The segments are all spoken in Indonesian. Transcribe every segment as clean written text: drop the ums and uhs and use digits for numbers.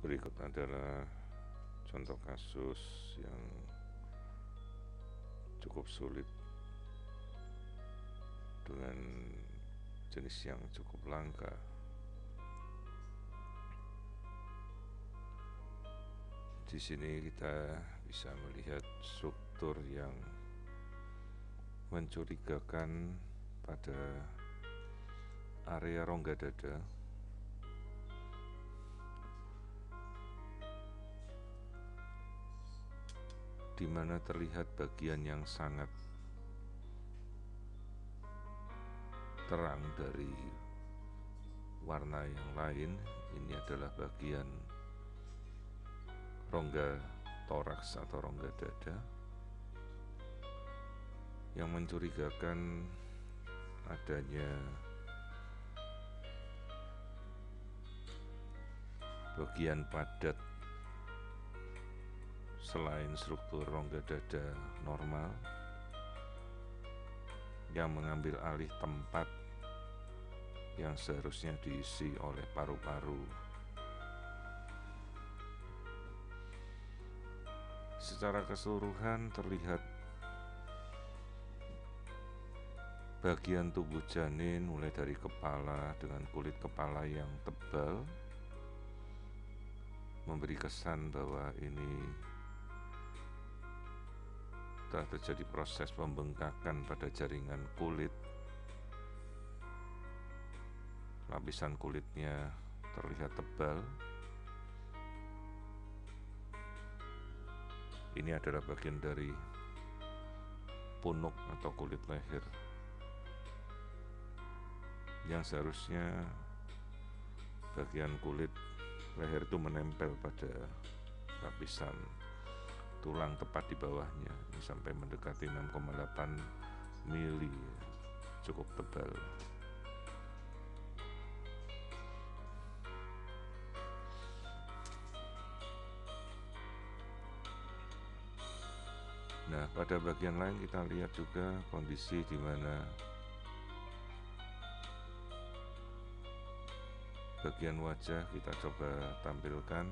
Berikut adalah contoh kasus yang cukup sulit dengan jenis yang cukup langka. Di sini kita bisa melihat struktur yang mencurigakan pada area rongga dada, di mana terlihat bagian yang sangat terang dari warna yang lain. Ini adalah bagian rongga toraks atau rongga dada yang mencurigakan adanya bagian padat selain struktur rongga dada normal yang mengambil alih tempat yang seharusnya diisi oleh paru-paru. Secara keseluruhan terlihat bagian tubuh janin mulai dari kepala dengan kulit kepala yang tebal, memberi kesan bahwa ini telah terjadi proses pembengkakan pada jaringan kulit. Lapisan kulitnya terlihat tebal. Ini adalah bagian dari punuk atau kulit leher yang seharusnya bagian kulit leher itu menempel pada lapisan tulang tepat di bawahnya. Ini sampai mendekati 6,8 mili, cukup tebal. Nah, pada bagian lain kita lihat juga kondisi di mana bagian wajah kita coba tampilkan.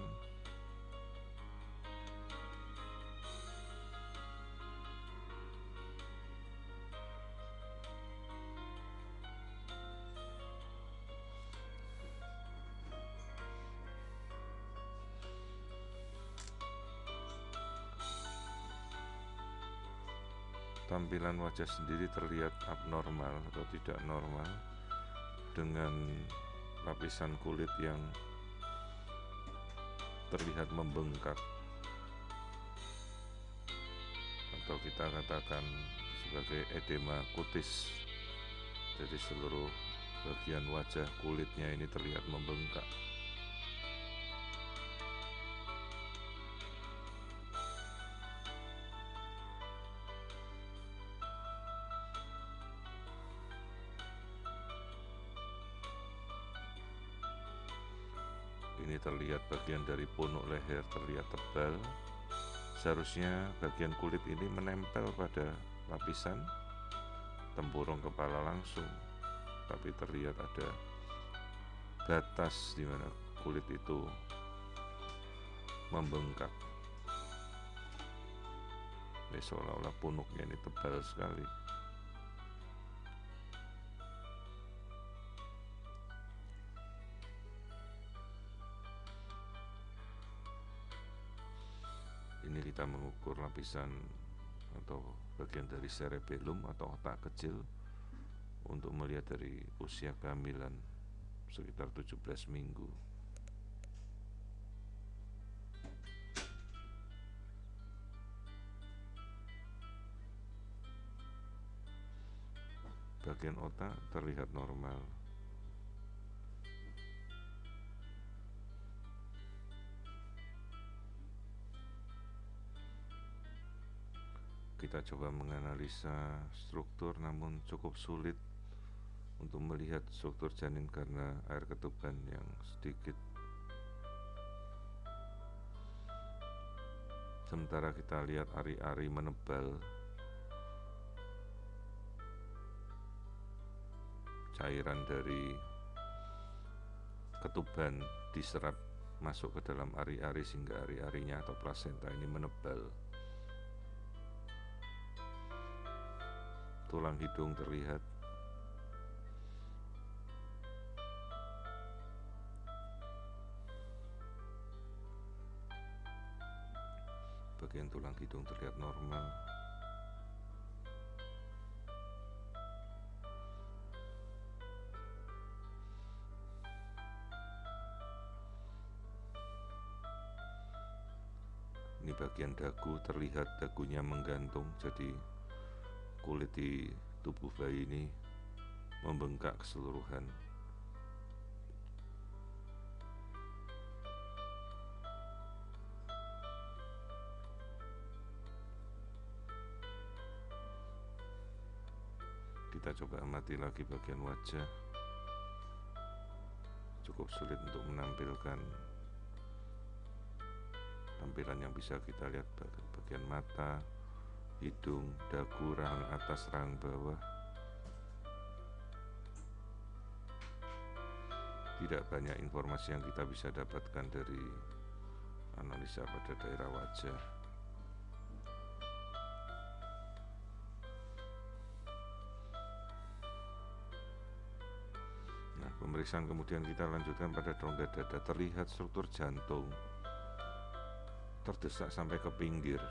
Tampilan wajah sendiri terlihat abnormal atau tidak normal, dengan lapisan kulit yang terlihat membengkak, atau kita katakan sebagai edema kutis. Jadi seluruh bagian wajah kulitnya ini terlihat membengkak. Ini terlihat bagian dari punuk leher terlihat tebal. Seharusnya bagian kulit ini menempel pada lapisan tempurung kepala langsung, tapi terlihat ada batas di mana kulit itu membengkak. Ini seolah-olah punuknya ini tebal sekali. Ini kita mengukur lapisan atau bagian dari cerebellum atau otak kecil untuk melihat dari usia kehamilan sekitar 17 minggu. Bagian otak terlihat normal. Kita coba menganalisa struktur, namun cukup sulit untuk melihat struktur janin karena air ketuban yang sedikit. Sementara kita lihat ari-ari menebal, cairan dari ketuban diserap masuk ke dalam ari-ari sehingga ari-arinya atau plasenta ini menebal. Tulang hidung terlihat. Bagian tulang hidung terlihat normal. Ini bagian dagu terlihat, dagunya menggantung, jadi kulit di tubuh bayi ini membengkak keseluruhan. Kita coba amati lagi bagian wajah. Cukup sulit untuk menampilkan tampilan yang bisa kita lihat bagian mata, hidung, dagu, rahang atas, rahang bawah. Tidak banyak informasi yang kita bisa dapatkan dari analisa pada daerah wajah. Nah, pemeriksaan kemudian kita lanjutkan pada rongga dada. Terlihat struktur jantung terdesak sampai ke pinggir.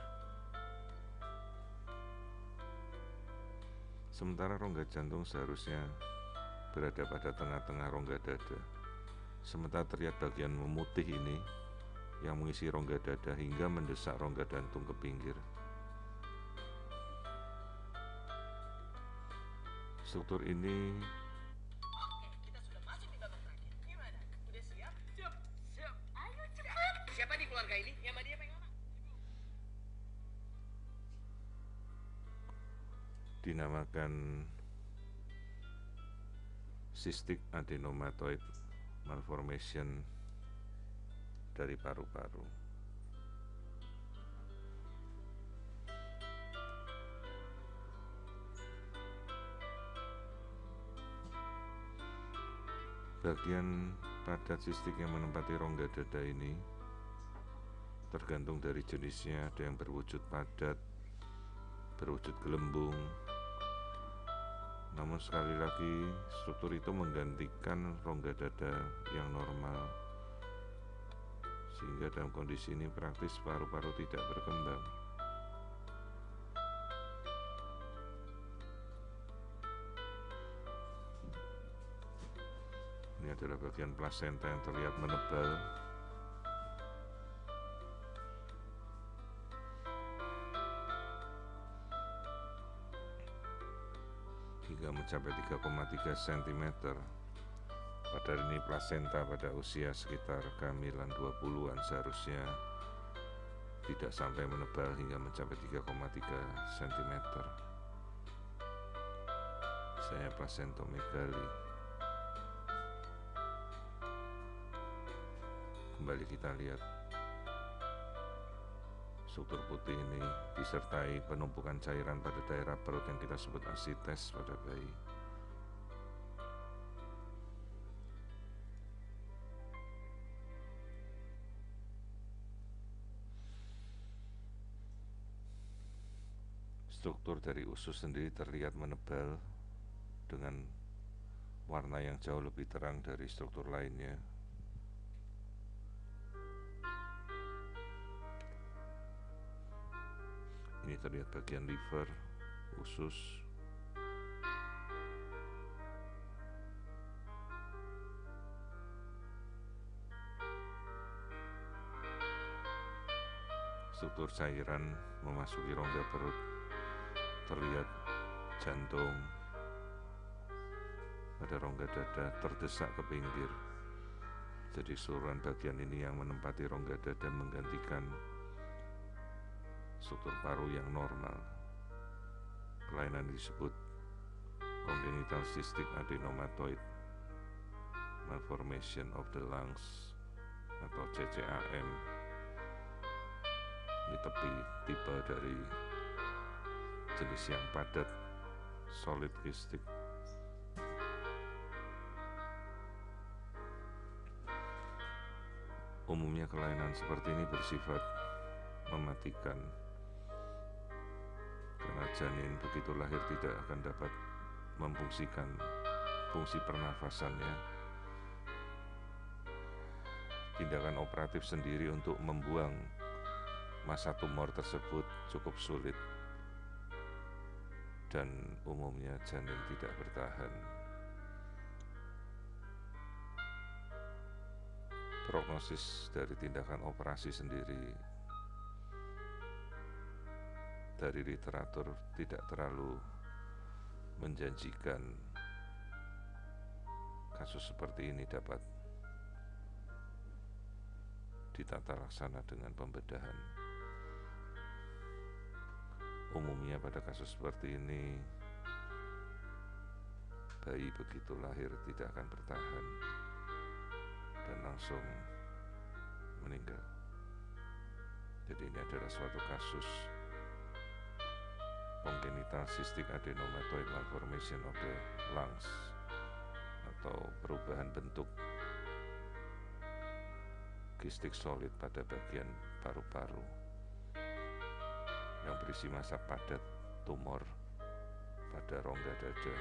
Sementara rongga jantung seharusnya berada pada tengah-tengah rongga dada. Sementara terlihat bagian memutih ini yang mengisi rongga dada hingga mendesak rongga jantung ke pinggir. Struktur ini kita sudah masuk di babak terakhir. Gimana? Udah siap? Siap. Ayo cepat. Siapa di keluarga ini yang dia pengen apa? dinamakan cystic adenomatoid malformation dari paru-paru. Bagian padat sistik yang menempati rongga dada ini tergantung dari jenisnya, ada yang berwujud padat, berwujud gelembung. Namun sekali lagi, struktur itu menggantikan rongga dada yang normal, sehingga dalam kondisi ini praktis paru-paru tidak berkembang. Ini adalah bagian plasenta yang terlihat menebal. Hingga mencapai 3,3 cm. Padahal ini plasenta pada usia sekitar kehamilan 20-an seharusnya tidak sampai menebal hingga mencapai 3,3 cm. Saya placentomegali. Kembali kita lihat struktur putih ini disertai penumpukan cairan pada daerah perut yang kita sebut asites pada bayi. Struktur dari usus sendiri terlihat menebal dengan warna yang jauh lebih terang dari struktur lainnya. Ini terlihat bagian liver, usus. Struktur cairan memasuki rongga perut, terlihat jantung pada rongga dada terdesak ke pinggir. Jadi seluruhan bagian ini yang menempati rongga dada menggantikan struktur paru yang normal. Kelainan disebut congenital cystic adenomatoid malformation of the lungs atau CCAM. Ini tipe dari jenis yang padat, solid cystic. Umumnya kelainan seperti ini bersifat mematikan, karena janin begitu lahir tidak akan dapat memfungsikan fungsi pernafasannya. Tindakan operatif sendiri untuk membuang massa tumor tersebut cukup sulit, dan umumnya janin tidak bertahan. Prognosis dari tindakan operasi sendiri dari literatur tidak terlalu menjanjikan kasus seperti ini dapat ditata laksana dengan pembedahan. Umumnya pada kasus seperti ini, bayi begitu lahir tidak akan bertahan dan langsung meninggal. Jadi ini adalah suatu kasus congenital cystic adenomatoid malformation of the lungs, atau perubahan bentuk kistik solid pada bagian paru-paru yang berisi massa padat tumor pada rongga dada.